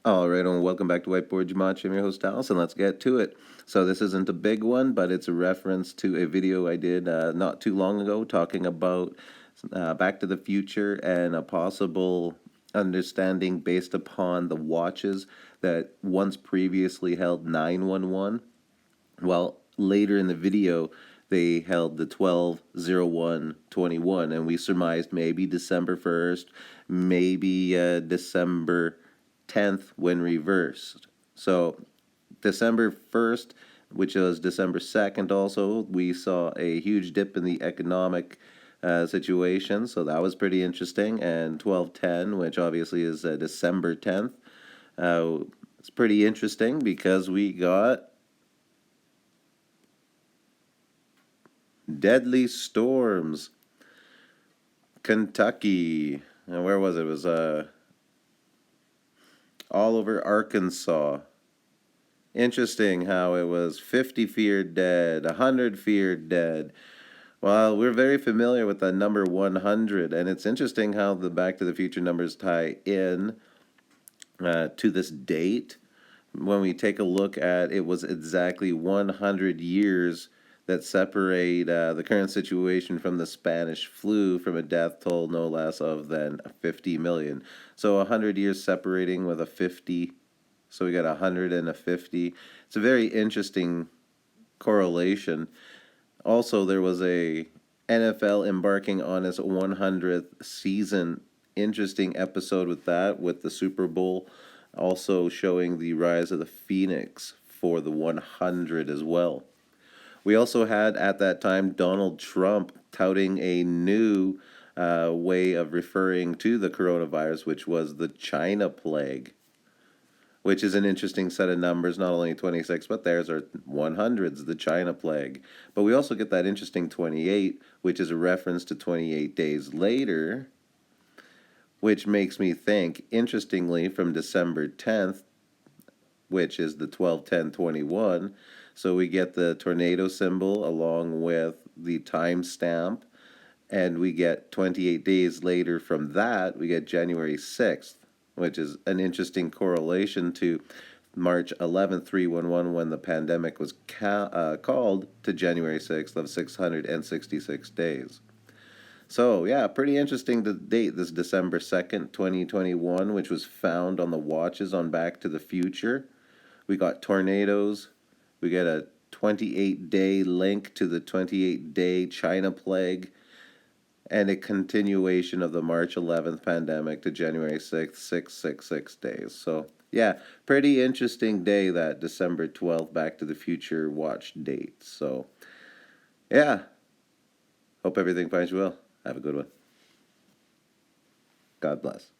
All right, and welcome back to Whiteboard Jumanji. I'm your host, Dallas, and let's get to it. So this isn't a big one, but it's a reference to a video I did not too long ago talking about Back to the Future and a possible understanding based upon the watches that once previously held 911. Well, later in the video, they held the 12/01/21, and we surmised maybe December 1st, maybe December 10th when reversed. So, December 1st, which was December 2nd, also, we saw a huge dip in the economic situation, so that was pretty interesting. And 12/10, which obviously is December 10th, it's pretty interesting because we got deadly storms. Kentucky. And where was it? It was all over Arkansas. Interesting how it was 50 feared dead, 100 feared dead. Well, we're very familiar with the number 100, and it's interesting how the Back to the Future numbers tie in to this date. When we take a look at it, was exactly 100 years that separate the current situation from the Spanish flu from a death toll no less of than 50 million. So 100 years separating with a 50. So we got 100 and a 50. It's a very interesting correlation. Also, there was a NFL embarking on its 100th season. Interesting episode with that, with the Super Bowl also showing the rise of the Phoenix for the 100 as well. We also had at that time Donald Trump touting a new way of referring to the coronavirus, which was the China plague, which is an interesting set of numbers, not only 26, but theirs are 100s, the China plague. But we also get that interesting 28, which is a reference to 28 days later, which makes me think, interestingly, from December 10th, which is the 12/10/21. So we get the tornado symbol along with the timestamp, and we get 28 days later from that, we get January 6th, which is an interesting correlation to March 11th, 311, when the pandemic was called, to January 6th of 666 days. So, yeah, pretty interesting to date this December 2nd, 2021, which was found on the watches on Back to the Future. We got tornadoes. We get a 28-day link to the 28-day China plague, and a continuation of the March 11th pandemic to January 6th, 666 days. So, yeah, pretty interesting day, that December 12th Back to the Future watch date. So, yeah, hope everything finds you well. Have a good one. God bless.